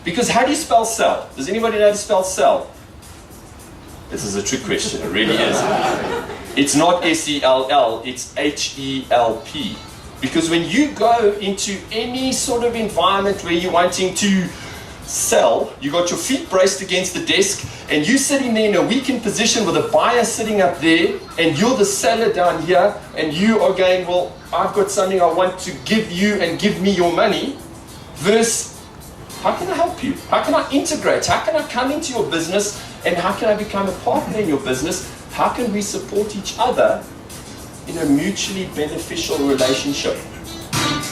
Because how do you spell sell? Does anybody know how to spell sell? This is a trick question, it really is. It's not S-E-L-L, it's H-E-L-P. Because when you go into any sort of environment where you're wanting to sell, you got your feet braced against the desk, and you sitting there in a weakened position with a buyer sitting up there, and you're the seller down here, and you are going, well, I've got something I want to give you and give me your money, versus how can I help you? How can I integrate? How can I come into your business, and how can I become a partner in your business? How can we support each other in a mutually beneficial relationship?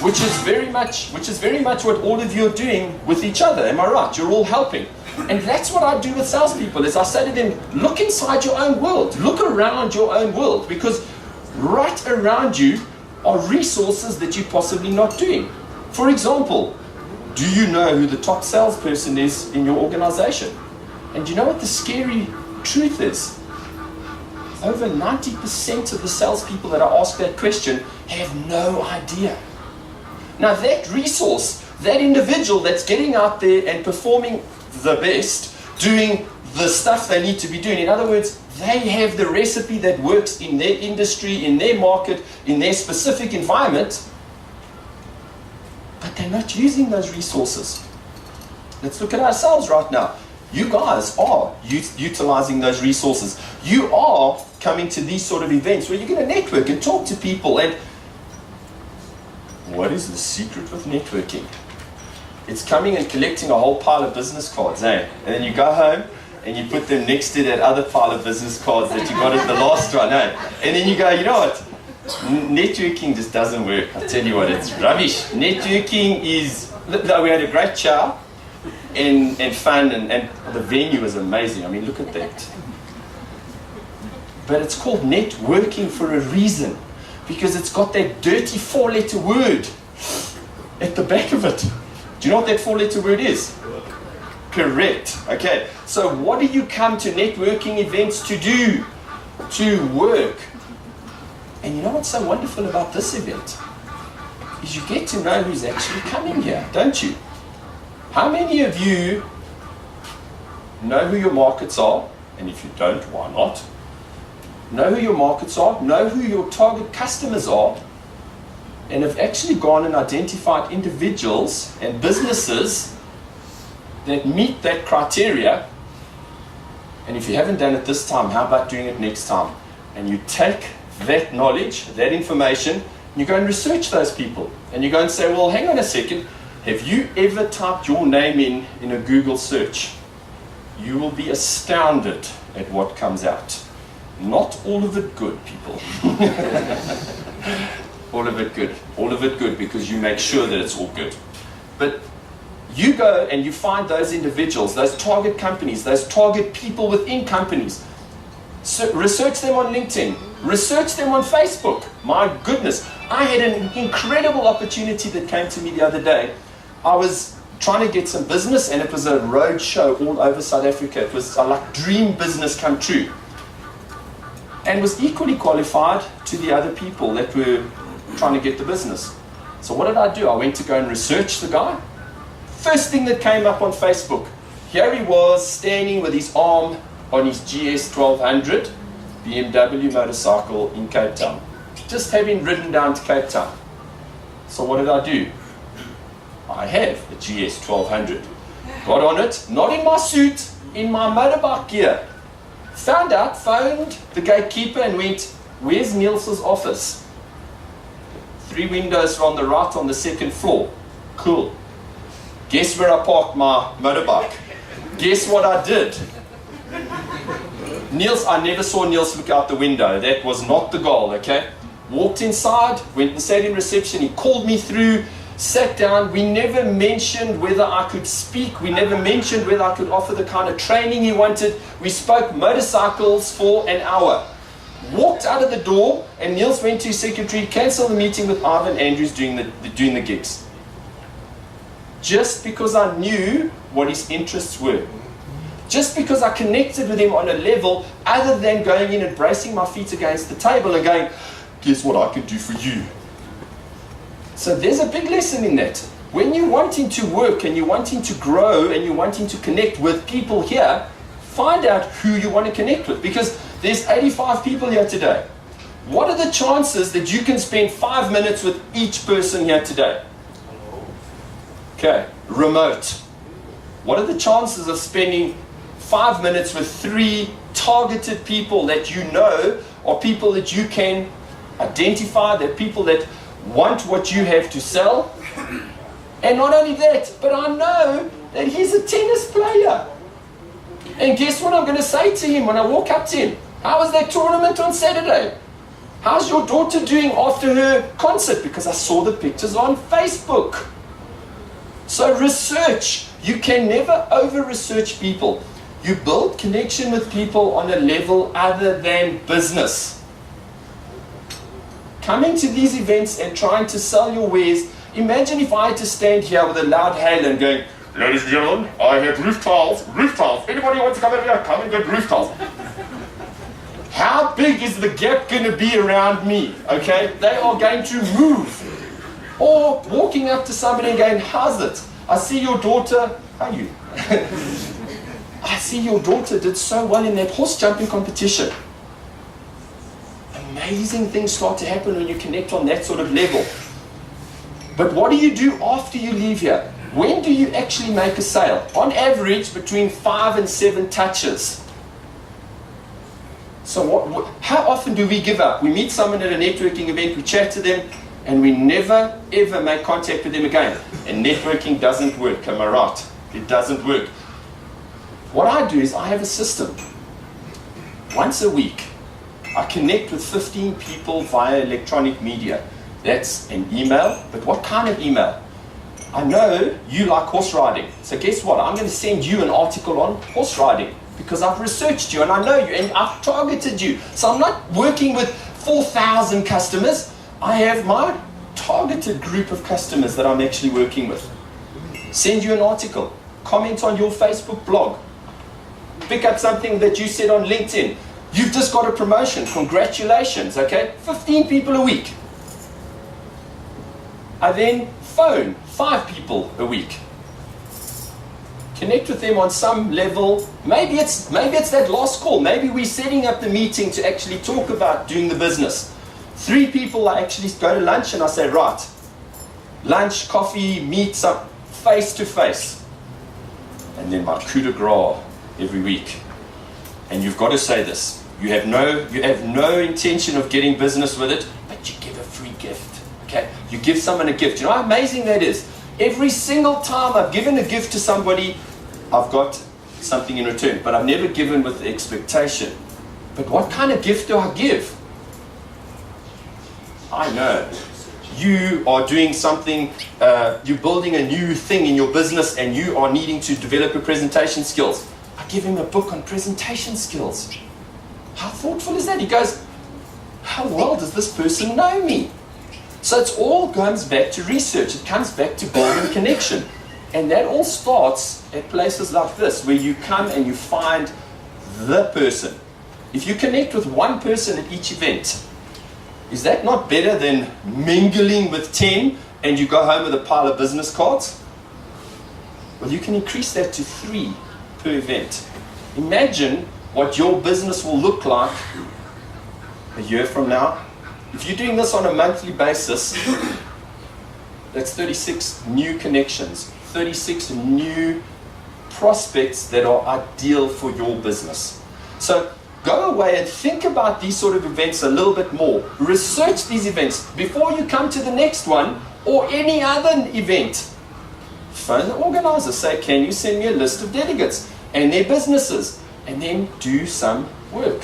Which is very much what all of you are doing with each other. Am I right? You're all helping. And that's what I do with salespeople, is I say to them, look inside your own world. Look around your own world, because right around you are resources that you're possibly not doing. For example, do you know who the top salesperson is in your organization? And do you know what the scary truth is? Over 90% of the salespeople that I ask that question have no idea. Now that resource, that individual that's getting out there and performing the best, doing the stuff they need to be doing, in other words, they have the recipe that works in their industry, in their market, in their specific environment, but they're not using those resources. Let's look at ourselves right now. You guys are utilizing those resources. You are coming to these sort of events where you're going to network and talk to people. And what is the secret with networking? It's coming and collecting a whole pile of business cards, eh? And then you go home and you put them next to that other pile of business cards that you got at the last one, eh? And then you go, you know what? Networking just doesn't work. I tell you what, it's rubbish. Networking is, we had a great chow and fun, and the venue was amazing. I mean, look at that. But it's called networking for a reason, because it's got that dirty 4-letter word at the back of it. Do you know what that 4-letter word is? Correct. Okay, so what do you come to networking events to do? To work. And you know what's so wonderful about this event? Is you get to know who's actually coming here, don't you? How many of you know who your markets are? And if you don't, why not? Know who your markets are, know who your target customers are, and have actually gone and identified individuals and businesses that meet that criteria. And if you haven't done it this time, how about doing it next time? And you take that knowledge, that information, and you go and research those people. And you go and say, well, hang on a second, have you ever typed your name in a Google search? You will be astounded at what comes out. Not all of it good, people. All of it good. All of it good, because you make sure that it's all good. But you go and you find those individuals, those target companies, those target people within companies. So research them on LinkedIn. Research them on Facebook. My goodness. I had an incredible opportunity that came to me the other day. I was trying to get some business, and it was a road show all over South Africa. It was like dream business come true. And was equally qualified to the other people that were trying to get the business. So what did I do? I went to go and research the guy. First thing that came up on Facebook, here he was standing with his arm on his GS 1200 BMW motorcycle in Cape Town, just having ridden down to Cape Town. So what did I do? I have a GS 1200. Got on it, not in my suit, in my motorbike gear. Found out, phoned the gatekeeper and went, where's Niels's office? 3 windows on the right on the 2nd floor. Cool. Guess where I parked my motorbike? Guess what I did? Niels, I never saw Niels look out the window. That was not the goal, okay? Walked inside, went and sat in reception. He called me through, sat down. We never mentioned whether I could speak. We never mentioned whether I could offer the kind of training he wanted. We spoke motorcycles for an hour. Walked out of the door, and Niels went to his secretary, cancelled the meeting with Ivan Andrews doing the gigs. Just because I knew what his interests were. Just because I connected with him on a level other than going in and bracing my feet against the table and going, guess what I can do for you? So there's a big lesson in that. when you're wanting to work and you're wanting to grow and you're wanting to connect with people here, find out who you want to connect with, because there's 85 people here today. What are the chances that you can spend 5 minutes with each person here today? Okay, remote. What are the chances of spending 5 minutes with 3 targeted people that you know, or people that you can identify, that people that want what you have to sell? And not only that, but I know that he's a tennis player. And guess what I'm going to say to him when I walk up to him? How was that tournament on Saturday? How's your daughter doing after her concert? Because I saw the pictures on Facebook. So research. You can never over-research people. You build connection with people on a level other than business. Coming to these events and trying to sell your wares. Imagine if I had to stand here with a loud hail and going, ladies and gentlemen, I have roof tiles. Anybody wants to come over here? Come and get roof tiles. How big is the gap going to be around me? Okay, they are going to move. Or walking up to somebody and going, how's it? I see your daughter, how are you? I see your daughter did so well in that horse jumping competition. Amazing things start to happen when you connect on that sort of level. But what do you do after you leave here? When do you actually make a sale? On average, between 5 and 7 touches. So how often do we give up? We meet someone at a networking event, we chat to them, and we never ever make contact with them again. And networking doesn't work, am I right? It doesn't work. What I do is I have a system. Once a week, I connect with 15 people via electronic media. That's an email, but what kind of email? I know you like horse riding, so guess what? I'm going to send you an article on horse riding because I've researched you and I know you and I've targeted you. So I'm not working with 4,000 customers. I have my targeted group of customers that I'm actually working with. Send you an article, comment on your Facebook blog, pick up something that you said on LinkedIn. You've just got a promotion, congratulations, okay? 15 people a week. I then phone 5 people a week. Connect with them on some level. Maybe it's that last call. Maybe we're setting up the meeting to actually talk about doing the business. 3 people I actually go to lunch and I say, right, lunch, coffee, meet, some face to face. And then my coup de grace every week. And you've got to say this. You have no intention of getting business with it, but you give a free gift. Okay? You give someone a gift. You know how amazing that is? Every single time I've given a gift to somebody, I've got something in return. But I've never given with the expectation. But what kind of gift do I give? I know. You are doing something, you're building a new thing in your business and you are needing to develop your presentation skills. I give him a book on presentation skills. How thoughtful is that? He goes, how well does this person know me? So it all comes back to research. It comes back to building connection. And that all starts at places like this, where you come and you find the person. If you connect with one person at each event, is that not better than mingling with 10 and you go home with a pile of business cards? Well, you can increase that to 3 per event. Imagine what your business will look like a year from now. If you're doing this on a monthly basis, that's 36 new connections, 36 new prospects that are ideal for your business. So go away and think about these sort of events a little bit more. Research these events before you come to the next one or any other event. Phone the organizer, say, can you send me a list of delegates and their businesses? And then do some work.